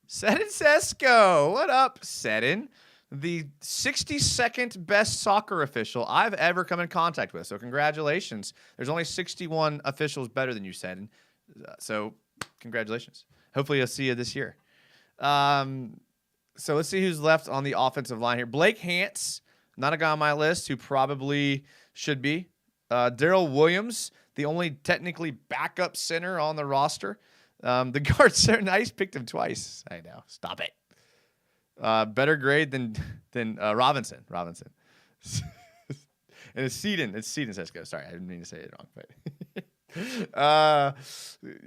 Seddon Sesko. What up, Seddon? The 62nd best soccer official I've ever come in contact with. So congratulations. There's only 61 officials better than you, Seddon. So congratulations. Hopefully I'll see you this year. So let's see who's left on the offensive line here. Blake Hance, not a guy on my list who probably should be. Darrell Williams, the only technically backup center on the roster. The guard's so nice, picked him twice. I know. Stop it. Better grade than Robinson. Robinson. And it's Seaton. It's Seaton Sesko. Sorry, I didn't mean to say it wrong. But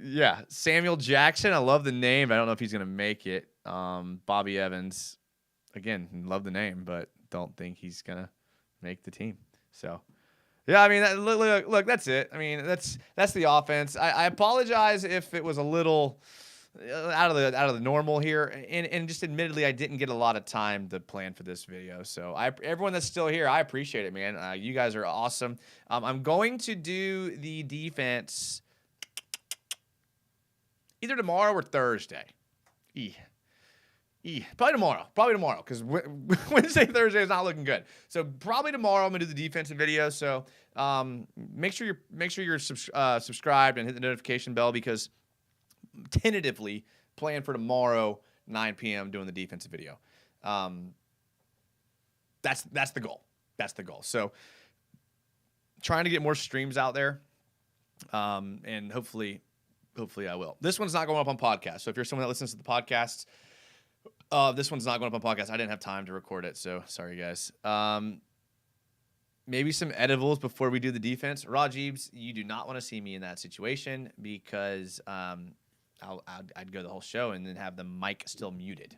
yeah, Samuel Jackson. I love the name. But I don't know if he's gonna make it. Bobby Evans. Again, love the name, but don't think he's gonna make the team. So, yeah, I mean, look, that's it. I mean, that's the offense. I apologize if it was a little out of the normal here, and just admittedly, I didn't get a lot of time to plan for this video. So, everyone that's still here, I appreciate it, man. You guys are awesome. I'm going to do the defense either tomorrow or Thursday. Probably tomorrow, because Wednesday, Thursday is not looking good. So probably tomorrow I'm gonna do the defensive video. So make sure you're subscribed and hit the notification bell, because tentatively plan for tomorrow 9 p.m. doing the defensive video. That's the goal. That's the goal. So trying to get more streams out there, and hopefully I will. This one's not going up on podcast. So if you're someone that listens to the podcasts. This one's not going up on podcast. I didn't have time to record it, so sorry, guys. Maybe some edibles before we do the defense. Rajibs, you do not want to see me in that situation, because I'd go the whole show and then have the mic still muted.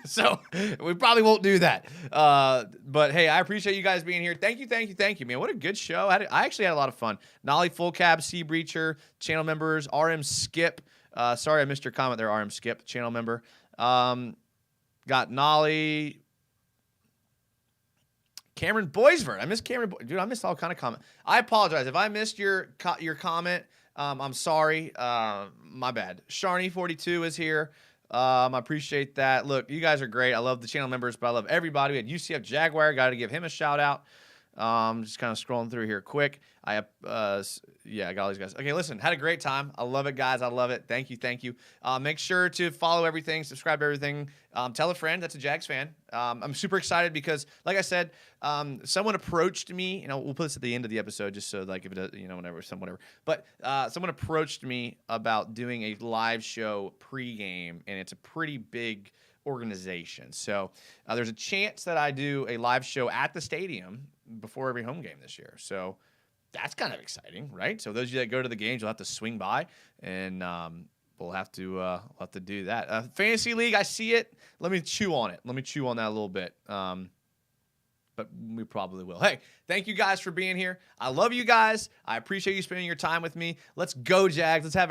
So we probably won't do that. But, hey, I appreciate you guys being here. Thank you, man. What a good show. I actually had a lot of fun. Nolly Full Cab, Sea Breacher, channel members, RM Skip. Sorry I missed your comment there, RM Skip, channel member. Got Nolly, Cameron Boisvert. I missed Cameron. Dude, I missed all kind of comment. I apologize if I missed your comment. I'm sorry. My bad. Sharny42 is here. I appreciate that. Look, you guys are great. I love the channel members, but I love everybody. We had UCF Jaguar. Got to give him a shout out. Just kind of scrolling through here quick. I got all these guys. Okay, listen, had a great time. I love it, guys. I love it. Thank you. Make sure to follow everything, subscribe to everything. Tell a friend that's a Jags fan. I'm super excited because, like I said, someone approached me. We'll put this at the end of the episode just so, like, if it does, whatever. But someone approached me about doing a live show pregame, and it's a pretty big organization. So there's a chance that I do a live show at the stadium before every home game this year. So that's kind of exciting, right? So those of you that go to the games, you'll have to swing by, and we'll have to do that. Fantasy League, I see it. Let me chew on it. Let me chew on that a little bit. But we probably will. Hey, thank you guys for being here. I love you guys. I appreciate you spending your time with me. Let's go, Jags. Let's have a